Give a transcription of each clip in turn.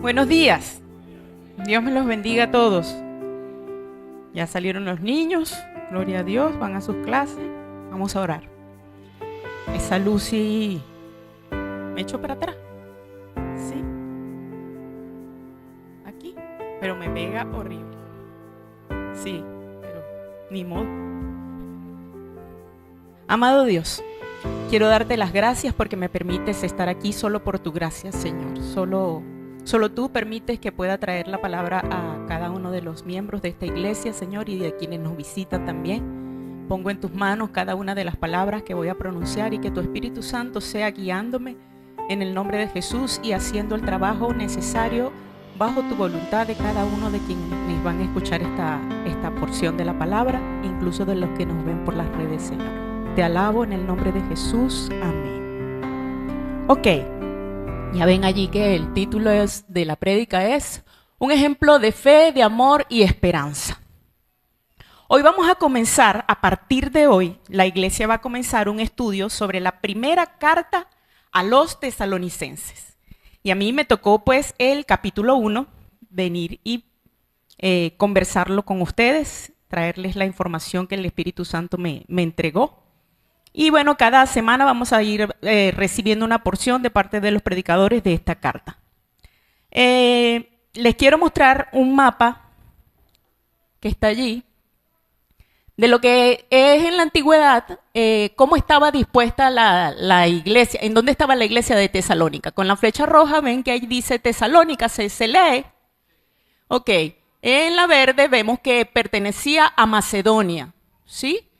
Buenos días. Dios me los bendiga a todos. Ya salieron los niños, gloria a Dios, van a sus clases. Vamos a orar. Esa Lucy me echó para atrás. Sí. Aquí, pero me pega horrible. Sí, pero ni modo. Amado Dios, quiero darte las gracias porque me permites estar aquí solo por tu gracia, Señor. Solo tú permites que pueda traer la palabra a cada uno de los miembros de esta iglesia, Señor, y de quienes nos visitan también. Pongo en tus manos cada una de las palabras que voy a pronunciar y que tu Espíritu Santo sea guiándome en el nombre de Jesús y haciendo el trabajo necesario bajo tu voluntad de cada uno de quienes van a escuchar esta porción de la palabra, incluso de los que nos ven por las redes, Señor. Te alabo en el nombre de Jesús. Amén. Ok. Ya ven allí que el título de la prédica es un ejemplo de fe, de amor y esperanza. Hoy vamos a comenzar, a partir de hoy, la iglesia va a comenzar un estudio sobre la primera carta a los tesalonicenses. Y a mí me tocó pues el capítulo 1, venir y conversarlo con ustedes, traerles la información que el Espíritu Santo me entregó. Y bueno, cada semana vamos a ir recibiendo una porción de parte de los predicadores de esta carta. Les quiero mostrar un mapa que está allí, de lo que es en la antigüedad, cómo estaba dispuesta la iglesia, en dónde estaba la iglesia de Tesalónica. Con la flecha roja ven que ahí dice Tesalónica, se lee. Ok, en la verde vemos que pertenecía a Macedonia, ¿sí?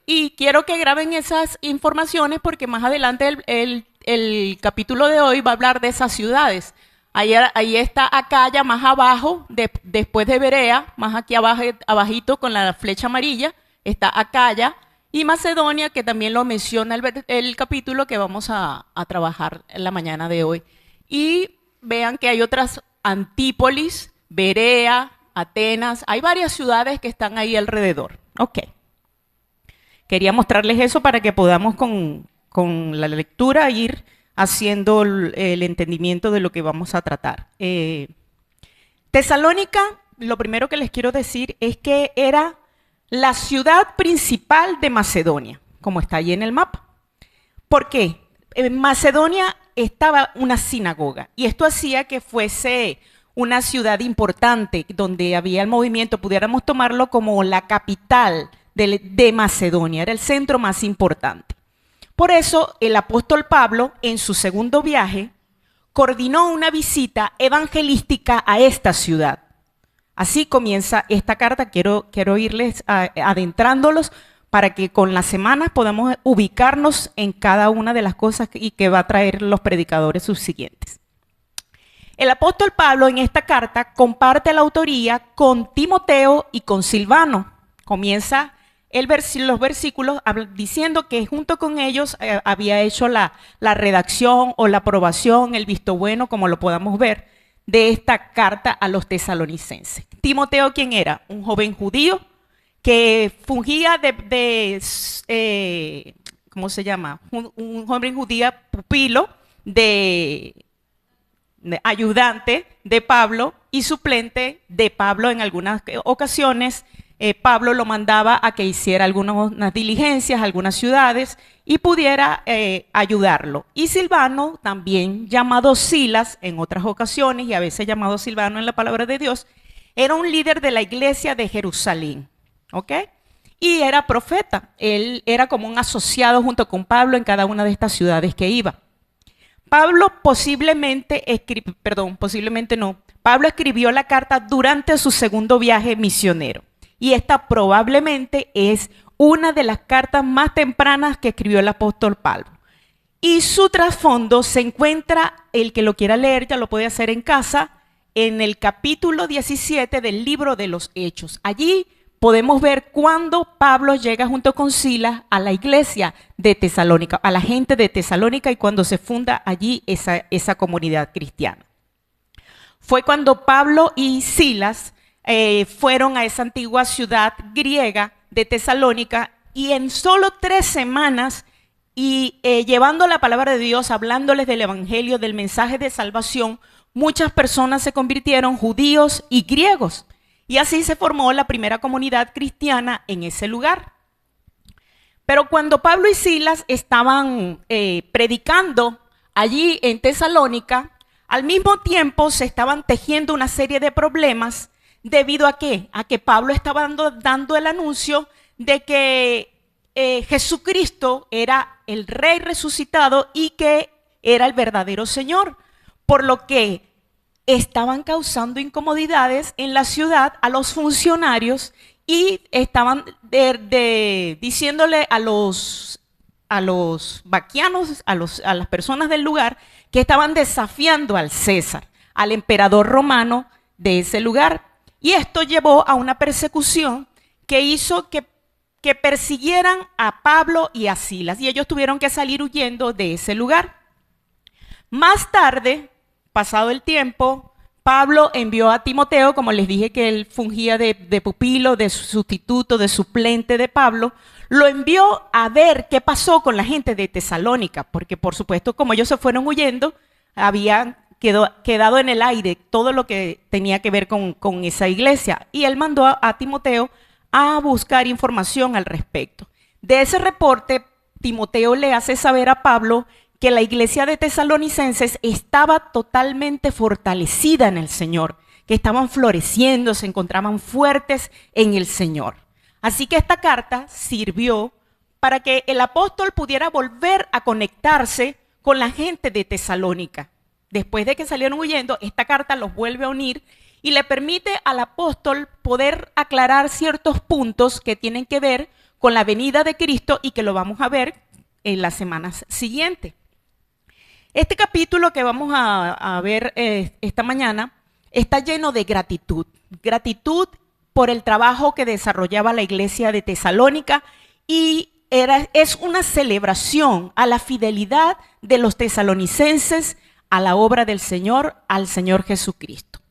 Y quiero que graben esas informaciones porque más adelante el capítulo de hoy va a hablar de esas ciudades. Ahí está Acaya más abajo, después de Berea, más aquí abajo, abajito con la flecha amarilla, está Acaya y Macedonia, que también lo menciona el capítulo que vamos a trabajar en la mañana de hoy. Y vean que hay otras, Antípolis, Berea, Atenas, hay varias ciudades que están ahí alrededor. Ok. Quería mostrarles eso para que podamos con la lectura ir haciendo el entendimiento de lo que vamos a tratar. Tesalónica, lo primero que les quiero decir es que era la ciudad principal de Macedonia, como está ahí en el mapa. ¿Por qué? En Macedonia estaba una sinagoga y esto hacía que fuese una ciudad importante donde había el movimiento, pudiéramos tomarlo como la capital de Macedonia, era el centro más importante. Por eso el apóstol Pablo, en su segundo viaje, coordinó una visita evangelística a esta ciudad. Así comienza esta carta. Quiero irles adentrándolos para que con las semanas podamos ubicarnos en cada una de las cosas y que va a traer los predicadores subsiguientes. El apóstol Pablo en esta carta comparte la autoría con Timoteo y con Silvano. Comienza los versículos diciendo que junto con ellos había hecho la redacción o la aprobación, el visto bueno, como lo podamos ver, de esta carta a los tesalonicenses. Timoteo, ¿quién era? Un joven judío que fungía ¿cómo se llama? Un joven judío pupilo de ayudante de Pablo y suplente de Pablo en algunas ocasiones. Pablo lo mandaba a que hiciera algunas diligencias, algunas ciudades y pudiera ayudarlo. Y Silvano, también llamado Silas en otras ocasiones y a veces llamado Silvano en la palabra de Dios, era un líder de la iglesia de Jerusalén, ¿ok? Y era profeta, él era como un asociado junto con Pablo en cada una de estas ciudades que iba. Pablo Pablo escribió la carta durante su segundo viaje misionero. Y esta probablemente es una de las cartas más tempranas que escribió el apóstol Pablo. Y su trasfondo se encuentra, el que lo quiera leer ya lo puede hacer en casa, en el capítulo 17 del libro de los Hechos. Allí podemos ver cuando Pablo llega junto con Silas a la iglesia de Tesalónica, a la gente de Tesalónica y cuando se funda allí esa comunidad cristiana. Fue cuando Pablo y Silas fueron a esa antigua ciudad griega de Tesalónica y en solo 3 semanas y llevando la palabra de Dios, hablándoles del evangelio, del mensaje de salvación, muchas personas se convirtieron, judíos y griegos. Y así se formó la primera comunidad cristiana en ese lugar. Pero cuando Pablo y Silas estaban predicando allí en Tesalónica, al mismo tiempo se estaban tejiendo una serie de problemas. ¿Debido a qué? A que Pablo estaba dando el anuncio de que Jesucristo era el Rey resucitado y que era el verdadero Señor. Por lo que estaban causando incomodidades en la ciudad a los funcionarios y estaban diciéndole a los vaquianos, a las personas del lugar, que estaban desafiando al César, al emperador romano de ese lugar. Y esto llevó a una persecución que hizo que persiguieran a Pablo y a Silas, y ellos tuvieron que salir huyendo de ese lugar. Más tarde, pasado el tiempo, Pablo envió a Timoteo, como les dije que él fungía de pupilo, de sustituto, de suplente de Pablo, lo envió a ver qué pasó con la gente de Tesalónica, porque por supuesto, como ellos se fueron huyendo, habían quedado en el aire todo lo que tenía que ver con esa iglesia. Y él mandó a Timoteo a buscar información al respecto. De ese reporte, Timoteo le hace saber a Pablo que la iglesia de tesalonicenses estaba totalmente fortalecida en el Señor, que estaban floreciendo, se encontraban fuertes en el Señor. Así que esta carta sirvió para que el apóstol pudiera volver a conectarse con la gente de Tesalónica. Después de que salieron huyendo, esta carta los vuelve a unir y le permite al apóstol poder aclarar ciertos puntos que tienen que ver con la venida de Cristo y que lo vamos a ver en las semanas siguientes. Este capítulo que vamos a ver esta mañana está lleno de gratitud. Gratitud por el trabajo que desarrollaba la iglesia de Tesalónica y es una celebración a la fidelidad de los tesalonicenses a la obra del Señor, al Señor Jesucristo.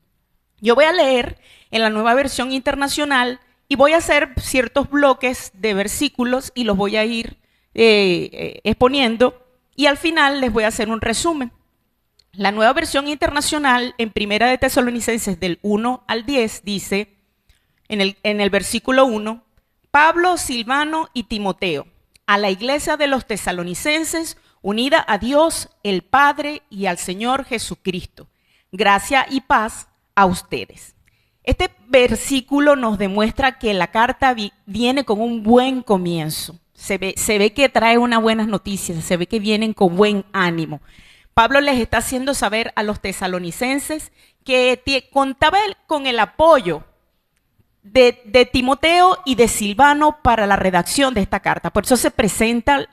Yo voy a leer en la Nueva Versión Internacional y voy a hacer ciertos bloques de versículos y los voy a ir exponiendo y al final les voy a hacer un resumen. La Nueva Versión Internacional en Primera de Tesalonicenses del 1 al 10 dice en el versículo 1, Pablo, Silvano y Timoteo, a la iglesia de los tesalonicenses, unida a Dios el Padre y al Señor Jesucristo. Gracia y paz a ustedes. Este versículo nos demuestra que la carta viene con un buen comienzo. Se ve que trae unas buenas noticias, se ve que vienen con buen ánimo. Pablo les está haciendo saber a los tesalonicenses que contaba con el apoyo de Timoteo y de Silvano para la redacción de esta carta. Por eso se presenta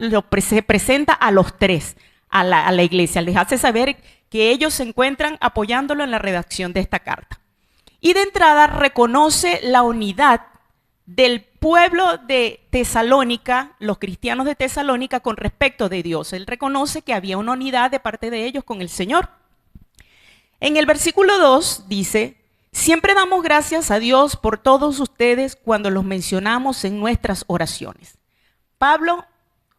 a los tres, a la iglesia. Les hace saber que ellos se encuentran apoyándolo en la redacción de esta carta. Y de entrada reconoce la unidad del pueblo de Tesalónica, los cristianos de Tesalónica, con respecto de Dios. Él reconoce que había una unidad de parte de ellos con el Señor. En el versículo 2 dice: siempre damos gracias a Dios por todos ustedes cuando los mencionamos en nuestras oraciones. Pablo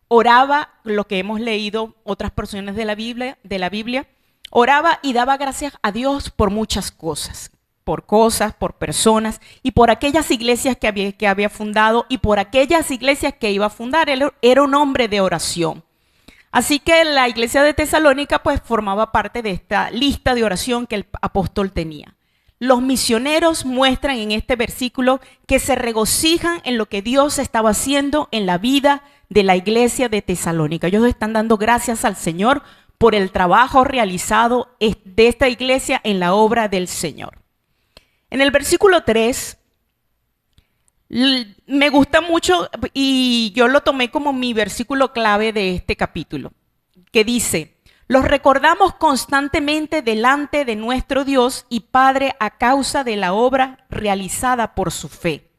oraba, lo que hemos leído otras porciones de la Biblia, oraba y daba gracias a Dios por muchas cosas, por personas y por aquellas iglesias que había fundado y por aquellas iglesias que iba a fundar. Él era un hombre de oración. Así que la iglesia de Tesalónica pues formaba parte de esta lista de oración que el apóstol tenía. Los misioneros muestran en este versículo que se regocijan en lo que Dios estaba haciendo en la vida de la iglesia de Tesalónica. Ellos están dando gracias al Señor por el trabajo realizado de esta iglesia en la obra del Señor. En el versículo 3, me gusta mucho y yo lo tomé como mi versículo clave de este capítulo, que dice: los recordamos constantemente delante de nuestro Dios y Padre a causa de la obra realizada por su fe,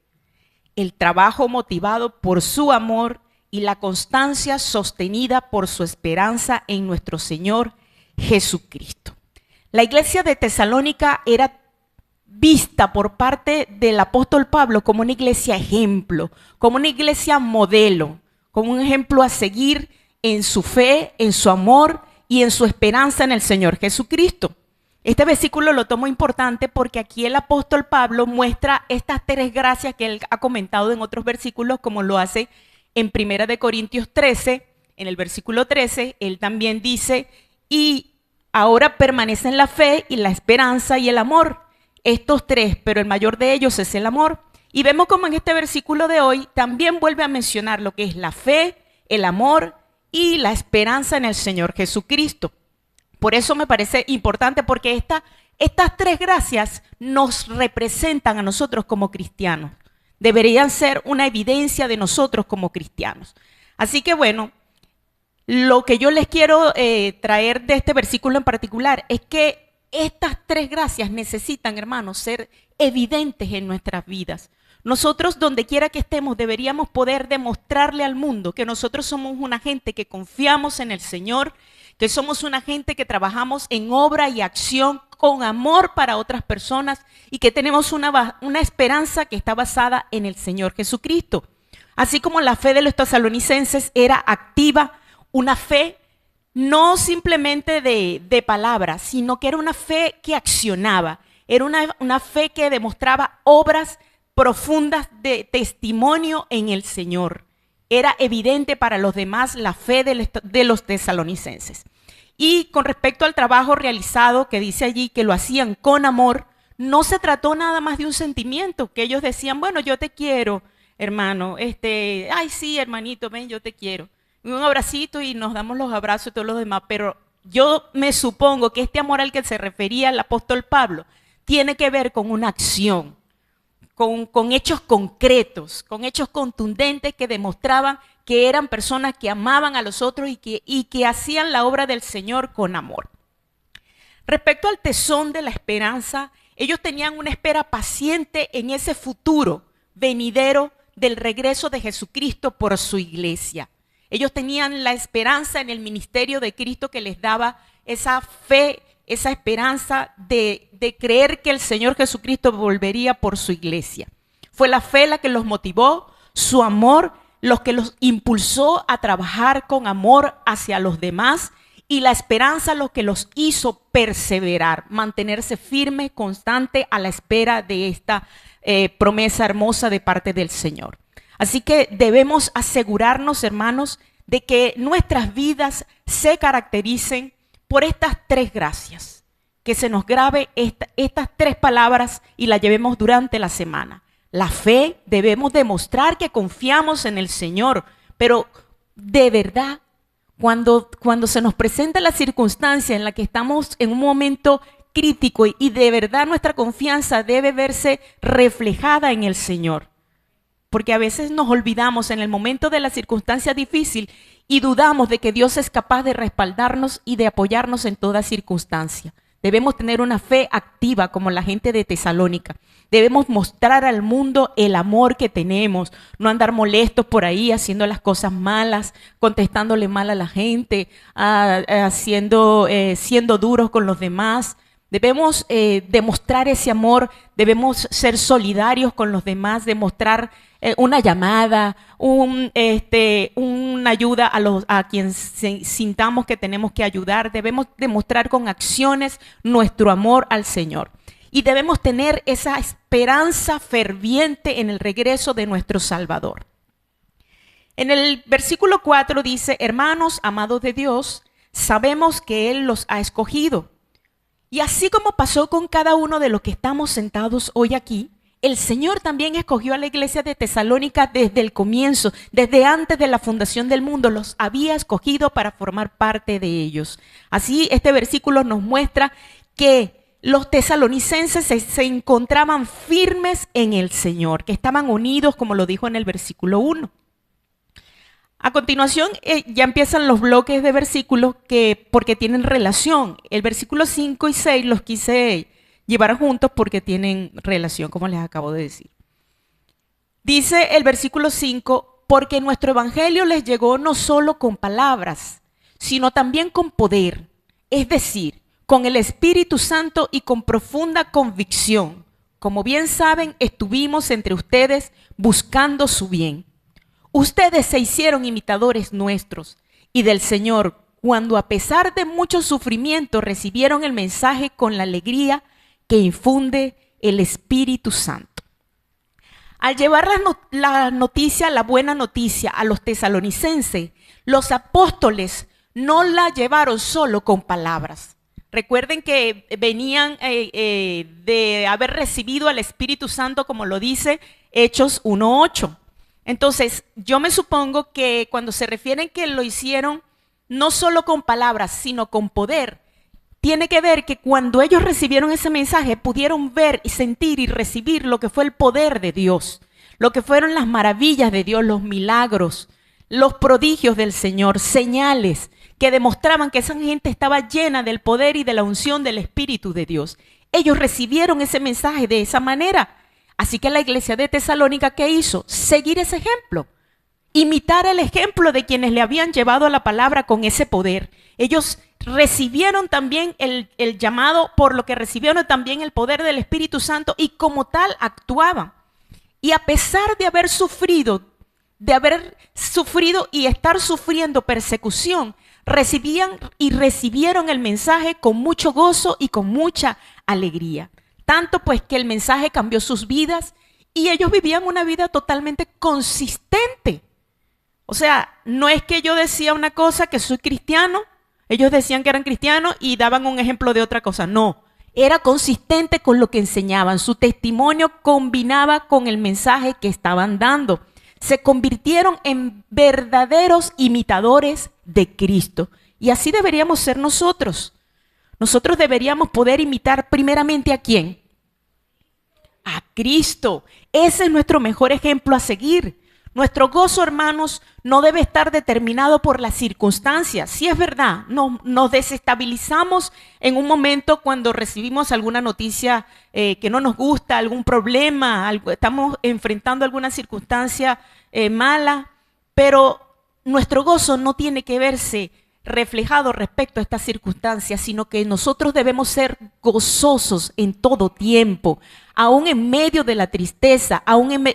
el trabajo motivado por su amor y la constancia sostenida por su esperanza en nuestro Señor Jesucristo. La iglesia de Tesalónica era vista por parte del apóstol Pablo como una iglesia ejemplo, como una iglesia modelo, como un ejemplo a seguir en su fe, en su amor y en su esperanza en el Señor Jesucristo. Este versículo lo tomo importante porque aquí el apóstol Pablo muestra estas tres gracias que él ha comentado en otros versículos, como lo hace en 1 de Corintios 13, en el versículo 13, él también dice, y ahora permanecen la fe y la esperanza y el amor. Estos tres, pero el mayor de ellos es el amor. Y vemos como en este versículo de hoy también vuelve a mencionar lo que es la fe, el amor y la esperanza en el Señor Jesucristo. Por eso me parece importante, porque estas tres gracias nos representan a nosotros como cristianos. Deberían ser una evidencia de nosotros como cristianos. Así que bueno, lo que yo les quiero traer de este versículo en particular es que estas tres gracias necesitan, hermanos, ser evidentes en nuestras vidas. Nosotros, donde quiera que estemos, deberíamos poder demostrarle al mundo que nosotros somos una gente que confiamos en el Señor, que somos una gente que trabajamos en obra y acción con amor para otras personas y que tenemos una esperanza que está basada en el Señor Jesucristo. Así como la fe de los tesalonicenses era activa, una fe no simplemente de palabras, sino que era una fe que accionaba, era una fe que demostraba obras profundas de testimonio en el Señor. Era evidente para los demás la fe de los tesalonicenses. Y con respecto al trabajo realizado, que dice allí que lo hacían con amor, no se trató nada más de un sentimiento, que ellos decían, bueno, yo te quiero, hermano, ay sí, hermanito, ven, yo te quiero. Un abracito y nos damos los abrazos y todos los demás, pero yo me supongo que este amor al que se refería el apóstol Pablo tiene que ver con una acción, con hechos concretos, con hechos contundentes que demostraban que eran personas que amaban a los otros y que hacían la obra del Señor con amor. Respecto al tesón de la esperanza, ellos tenían una espera paciente en ese futuro venidero del regreso de Jesucristo por su iglesia. Ellos tenían la esperanza en el ministerio de Cristo que les daba esa fe, esa esperanza de creer que el Señor Jesucristo volvería por su iglesia. Fue la fe la que los motivó, su amor, los que los impulsó a trabajar con amor hacia los demás, y la esperanza lo que los hizo perseverar, mantenerse firme, constante a la espera de esta promesa hermosa de parte del Señor. Así que debemos asegurarnos, hermanos, de que nuestras vidas se caractericen por estas tres gracias, que se nos grabe estas tres palabras y las llevemos durante la semana. La fe, debemos demostrar que confiamos en el Señor, pero de verdad, cuando se nos presenta la circunstancia en la que estamos en un momento crítico y de verdad nuestra confianza debe verse reflejada en el Señor. Porque a veces nos olvidamos en el momento de la circunstancia difícil y dudamos de que Dios es capaz de respaldarnos y de apoyarnos en toda circunstancia. Debemos tener una fe activa como la gente de Tesalónica. Debemos mostrar al mundo el amor que tenemos, no andar molestos por ahí haciendo las cosas malas, contestándole mal a la gente, siendo duros con los demás. Debemos demostrar ese amor, debemos ser solidarios con los demás, demostrar una llamada, una ayuda a quien sintamos que tenemos que ayudar. Debemos demostrar con acciones nuestro amor al Señor. Y debemos tener esa esperanza ferviente en el regreso de nuestro Salvador. En el versículo 4 dice, hermanos amados de Dios, sabemos que Él los ha escogido. Y así como pasó con cada uno de los que estamos sentados hoy aquí, el Señor también escogió a la iglesia de Tesalónica desde el comienzo, desde antes de la fundación del mundo, los había escogido para formar parte de ellos. Así este versículo nos muestra que los tesalonicenses se encontraban firmes en el Señor, que estaban unidos, como lo dijo en el versículo 1. A continuación ya empiezan los bloques de versículos porque tienen relación. El versículo 5 y 6 los quise llevar juntos porque tienen relación, como les acabo de decir. Dice el versículo 5, porque nuestro evangelio les llegó no solo con palabras, sino también con poder, es decir, con el Espíritu Santo y con profunda convicción. Como bien saben, estuvimos entre ustedes buscando su bien. Ustedes se hicieron imitadores nuestros y del Señor cuando a pesar de mucho sufrimiento recibieron el mensaje con la alegría que infunde el Espíritu Santo. Al llevar la buena noticia a los tesalonicenses, los apóstoles no la llevaron solo con palabras. Recuerden que venían de haber recibido al Espíritu Santo, como lo dice Hechos 1:8. Entonces, yo me supongo que cuando se refieren que lo hicieron no solo con palabras, sino con poder, tiene que ver que cuando ellos recibieron ese mensaje, pudieron ver y sentir y recibir lo que fue el poder de Dios, lo que fueron las maravillas de Dios, los milagros, los prodigios del Señor, señales que demostraban que esa gente estaba llena del poder y de la unción del Espíritu de Dios. Ellos recibieron ese mensaje de esa manera. Así que la iglesia de Tesalónica, ¿qué hizo? Seguir ese ejemplo, imitar el ejemplo de quienes le habían llevado la palabra con ese poder. Ellos recibieron también el llamado, por lo que recibieron también el poder del Espíritu Santo y como tal actuaban. Y a pesar de haber sufrido y estar sufriendo persecución, recibieron el mensaje con mucho gozo y con mucha alegría. Tanto pues que el mensaje cambió sus vidas y ellos vivían una vida totalmente consistente. O sea, no es que yo decía una cosa que soy cristiano, ellos decían que eran cristianos y daban un ejemplo de otra cosa. No, era consistente con lo que enseñaban. Su testimonio combinaba con el mensaje que estaban dando. Se convirtieron en verdaderos imitadores de Cristo. Y así deberíamos ser nosotros. Nosotros deberíamos poder imitar primeramente ¿a quién? A Cristo. Ese es nuestro mejor ejemplo a seguir. Nuestro gozo, hermanos, no debe estar determinado por las circunstancias. Sí es verdad, nos desestabilizamos en un momento cuando recibimos alguna noticia que no nos gusta, algún problema, estamos enfrentando alguna circunstancia mala, pero nuestro gozo no tiene que verse reflejado respecto a estas circunstancias, sino que nosotros debemos ser gozosos en todo tiempo, aún en medio de la tristeza,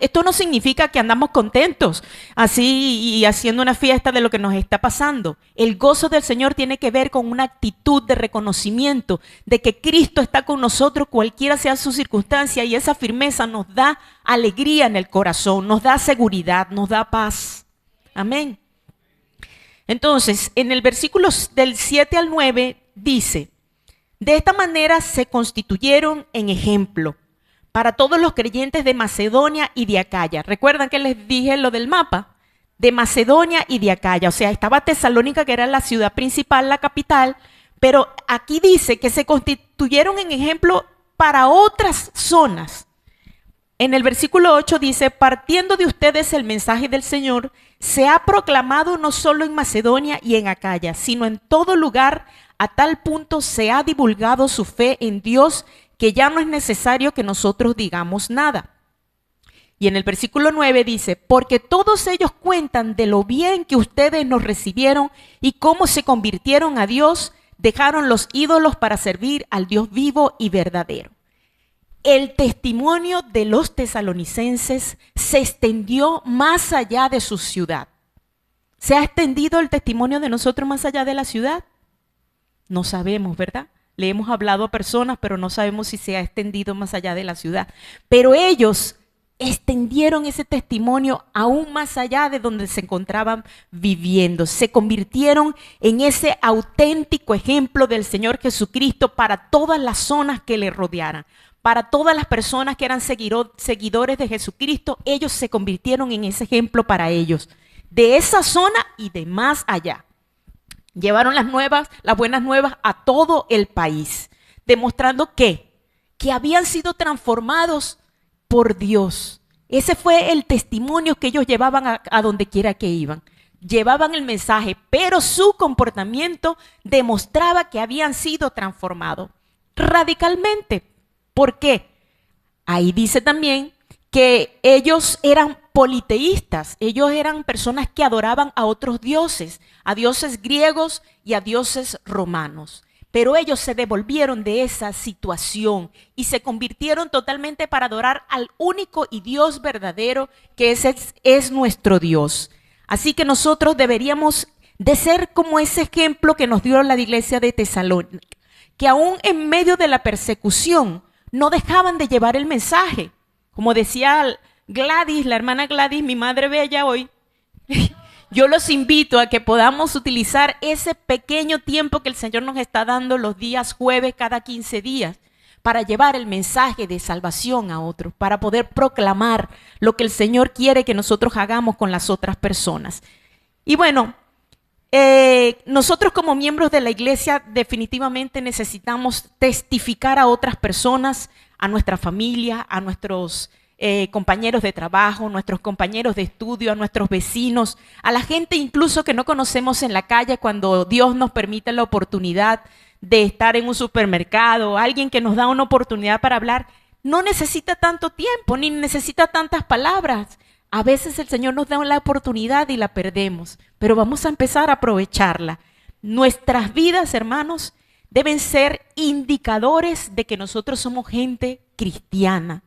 esto no significa que andamos contentos así y haciendo una fiesta de lo que nos está pasando. El gozo del Señor tiene que ver con una actitud de reconocimiento de que Cristo está con nosotros cualquiera sea su circunstancia, y esa firmeza nos da alegría en el corazón, nos da seguridad, nos da paz. Amén. Entonces, en el versículo del 7 al 9 dice: de esta manera se constituyeron en ejemplo para todos los creyentes de Macedonia y de Acaya. ¿Recuerdan que les dije lo del mapa? De Macedonia y de Acaya. O sea, estaba Tesalónica, que era la ciudad principal, la capital, pero aquí dice que se constituyeron en ejemplo para otras zonas. En el versículo 8 dice: partiendo de ustedes el mensaje del Señor, se ha proclamado no solo en Macedonia y en Acaya, sino en todo lugar, a tal punto se ha divulgado su fe en Dios que ya no es necesario que nosotros digamos nada. Y en el versículo 9 dice: porque todos ellos cuentan de lo bien que ustedes nos recibieron y cómo se convirtieron a Dios, dejaron los ídolos para servir al Dios vivo y verdadero. El testimonio de los tesalonicenses se extendió más allá de su ciudad. ¿Se ha extendido el testimonio de nosotros más allá de la ciudad? No sabemos, ¿verdad? Le hemos hablado a personas, pero no sabemos si se ha extendido más allá de la ciudad. Pero ellos extendieron ese testimonio aún más allá de donde se encontraban viviendo. Se convirtieron en ese auténtico ejemplo del Señor Jesucristo para todas las zonas que le rodearan. Para todas las personas que eran seguidores de Jesucristo, ellos se convirtieron en ese ejemplo para ellos. De esa zona y de más allá. Llevaron las buenas nuevas a todo el país, demostrando que habían sido transformados por Dios. Ese fue el testimonio que ellos llevaban a donde quiera que iban. Llevaban el mensaje, pero su comportamiento demostraba que habían sido transformados radicalmente. ¿Por qué? Ahí dice también que ellos eran politeístas, ellos eran personas que adoraban a otros dioses, a dioses griegos y a dioses romanos. Pero ellos se devolvieron de esa situación y se convirtieron totalmente para adorar al único y Dios verdadero, que es nuestro Dios. Así que nosotros deberíamos de ser como ese ejemplo que nos dio la iglesia de Tesalónica, que aún en medio de la persecución no dejaban de llevar el mensaje. Como decía Gladys, la hermana Gladys, mi madre bella hoy, yo los invito a que podamos utilizar ese pequeño tiempo que el Señor nos está dando los días jueves cada 15 días para llevar el mensaje de salvación a otros, para poder proclamar lo que el Señor quiere que nosotros hagamos con las otras personas. Y bueno, nosotros como miembros de la iglesia definitivamente necesitamos testificar a otras personas, a nuestra familia, a nuestros compañeros de trabajo, nuestros compañeros de estudio, a nuestros vecinos, a la gente incluso que no conocemos en la calle cuando Dios nos permite la oportunidad de estar en un supermercado, alguien que nos da una oportunidad para hablar. No necesita tanto tiempo, ni necesita tantas palabras. A veces el Señor nos da la oportunidad y la perdemos, pero vamos a empezar a aprovecharla. Nuestras vidas, hermanos, deben ser indicadores de que nosotros somos gente cristiana.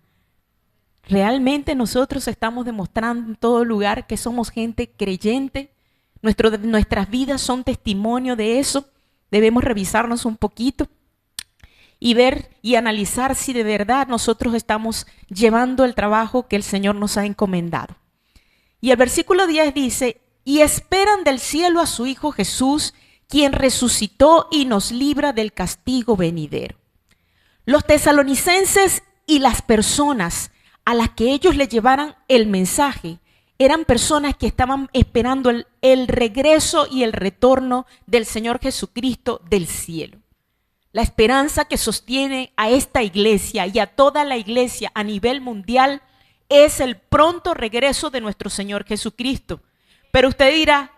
Realmente nosotros estamos demostrando en todo lugar que somos gente creyente. Nuestras vidas son testimonio de eso. Debemos revisarnos un poquito y ver y analizar si de verdad nosotros estamos llevando el trabajo que el Señor nos ha encomendado. Y el versículo 10 dice, y esperan del cielo a su Hijo Jesús, quien resucitó y nos libra del castigo venidero. Los tesalonicenses y las personas a las que ellos le llevaran el mensaje eran personas que estaban esperando el regreso y el retorno del Señor Jesucristo del cielo. La esperanza que sostiene a esta iglesia y a toda la iglesia a nivel mundial es el pronto regreso de nuestro Señor Jesucristo. Pero usted dirá,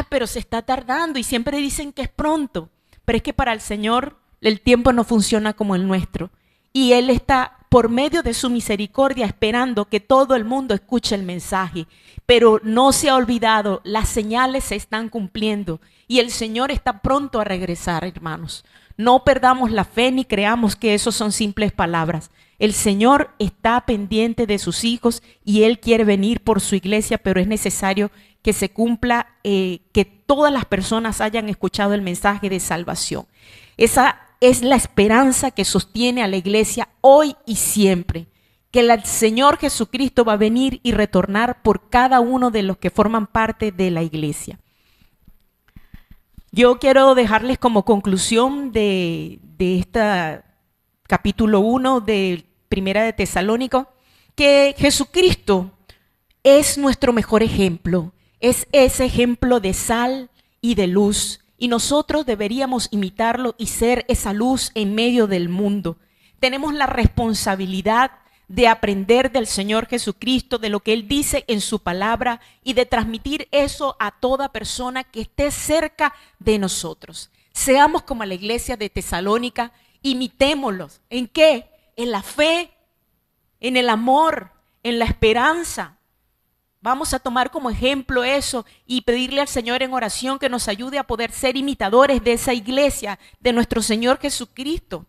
pero se está tardando y siempre dicen que es pronto. Pero es que para el Señor el tiempo no funciona como el nuestro. Y Él está por medio de su misericordia esperando que todo el mundo escuche el mensaje. Pero no se ha olvidado, las señales se están cumpliendo y el Señor está pronto a regresar, hermanos. No perdamos la fe ni creamos que eso son simples palabras. El Señor está pendiente de sus hijos y Él quiere venir por su iglesia, pero es necesario que se cumpla, que todas las personas hayan escuchado el mensaje de salvación. Esa es la esperanza que sostiene a la iglesia hoy y siempre, que el Señor Jesucristo va a venir y retornar por cada uno de los que forman parte de la iglesia. Yo quiero dejarles como conclusión de este capítulo 1 de Primera de Tesalónico, que Jesucristo es nuestro mejor ejemplo, es ese ejemplo de sal y de luz, y nosotros deberíamos imitarlo y ser esa luz en medio del mundo. Tenemos la responsabilidad de aprender del Señor Jesucristo, de lo que Él dice en su palabra y de transmitir eso a toda persona que esté cerca de nosotros. Seamos como la iglesia de Tesalónica, imitémoslos. ¿En qué? En la fe, en el amor, en la esperanza. Vamos a tomar como ejemplo eso y pedirle al Señor en oración que nos ayude a poder ser imitadores de esa iglesia, de nuestro Señor Jesucristo.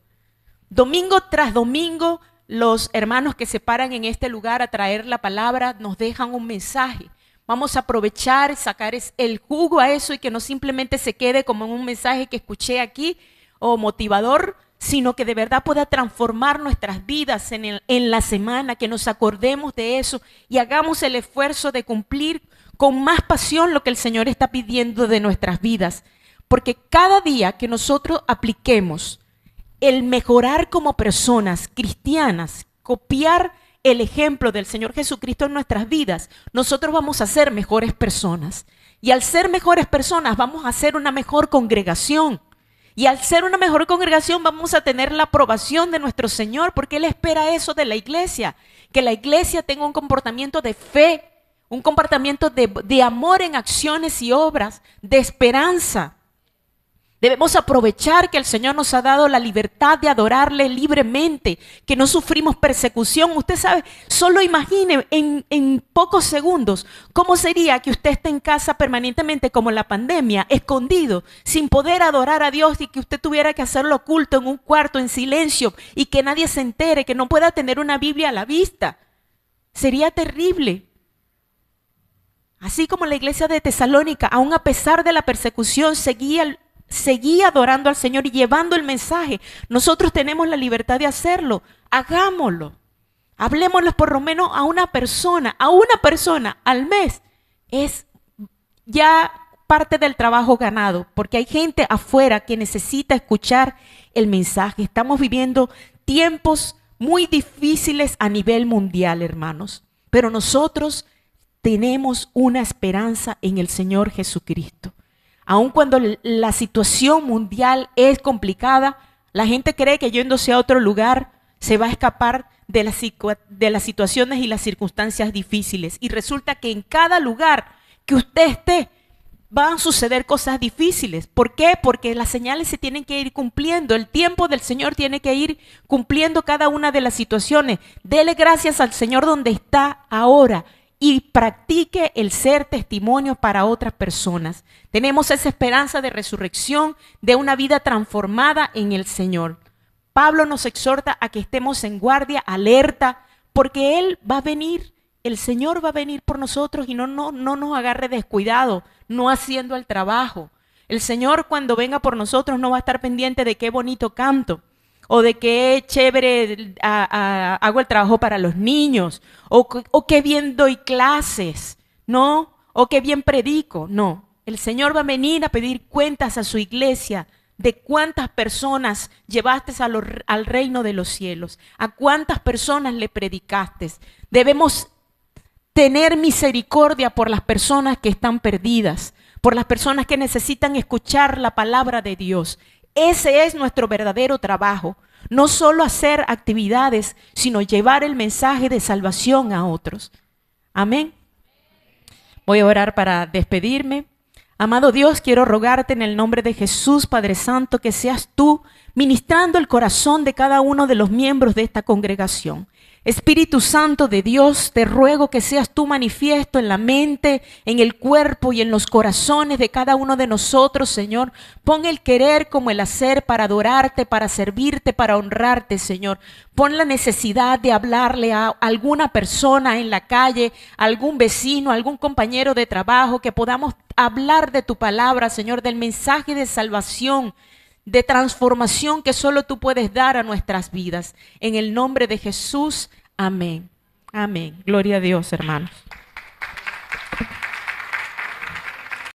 Domingo tras domingo, los hermanos que se paran en este lugar a traer la palabra nos dejan un mensaje. Vamos a aprovechar, sacar el jugo a eso y que no simplemente se quede como un mensaje que escuché aquí o motivador, sino que de verdad pueda transformar nuestras vidas en la semana, que nos acordemos de eso y hagamos el esfuerzo de cumplir con más pasión lo que el Señor está pidiendo de nuestras vidas. Porque cada día que nosotros apliquemos el mejorar como personas cristianas, copiar el ejemplo del Señor Jesucristo en nuestras vidas, nosotros vamos a ser mejores personas. Y al ser mejores personas vamos a ser una mejor congregación. Y al ser una mejor congregación vamos a tener la aprobación de nuestro Señor, porque Él espera eso de la iglesia, que la iglesia tenga un comportamiento de fe, un comportamiento de amor en acciones y obras, de esperanza. Debemos aprovechar que el Señor nos ha dado la libertad de adorarle libremente, que no sufrimos persecución. Usted sabe, solo imagine en pocos segundos cómo sería que usted esté en casa permanentemente como en la pandemia, escondido, sin poder adorar a Dios y que usted tuviera que hacerlo oculto en un cuarto, en silencio y que nadie se entere, que no pueda tener una Biblia a la vista. Sería terrible. Así como la iglesia de Tesalónica, aún a pesar de la persecución, seguía adorando al Señor y llevando el mensaje. Nosotros tenemos la libertad de hacerlo. Hagámoslo. Hablemoslo por lo menos a una persona al mes. Es ya parte del trabajo ganado, porque hay gente afuera que necesita escuchar el mensaje. Estamos viviendo tiempos muy difíciles a nivel mundial, hermanos, pero nosotros tenemos una esperanza en el Señor Jesucristo. Aun cuando la situación mundial es complicada, la gente cree que yéndose a otro lugar se va a escapar de las situaciones y las circunstancias difíciles. Y resulta que en cada lugar que usted esté, van a suceder cosas difíciles. ¿Por qué? Porque las señales se tienen que ir cumpliendo. El tiempo del Señor tiene que ir cumpliendo cada una de las situaciones. Dele gracias al Señor donde está ahora y practique el ser testimonio para otras personas. Tenemos esa esperanza de resurrección, de una vida transformada en el Señor. Pablo nos exhorta a que estemos en guardia, alerta, porque Él va a venir. El Señor va a venir por nosotros y no nos agarre descuidado, no haciendo el trabajo. El Señor cuando venga por nosotros no va a estar pendiente de qué bonito canto o de qué chévere hago el trabajo para los niños o qué bien doy clases, ¿no? O qué bien predico, no. El Señor va a venir a pedir cuentas a su iglesia de cuántas personas llevaste al reino de los cielos, a cuántas personas le predicaste. Debemos tener misericordia por las personas que están perdidas, por las personas que necesitan escuchar la palabra de Dios. Ese es nuestro verdadero trabajo. No solo hacer actividades, sino llevar el mensaje de salvación a otros. Amén. Voy a orar para despedirme. Amado Dios, quiero rogarte en el nombre de Jesús, Padre Santo, que seas tú ministrando el corazón de cada uno de los miembros de esta congregación. Espíritu Santo de Dios, te ruego que seas tú manifiesto en la mente, en el cuerpo y en los corazones de cada uno de nosotros, Señor. Pon el querer como el hacer para adorarte, para servirte, para honrarte, Señor. Pon la necesidad de hablarle a alguna persona en la calle, a algún vecino, a algún compañero de trabajo, que podamos hablar de tu palabra, Señor, del mensaje de salvación, de transformación que solo tú puedes dar a nuestras vidas. En el nombre de Jesús, amén. Amén. Gloria a Dios, hermanos.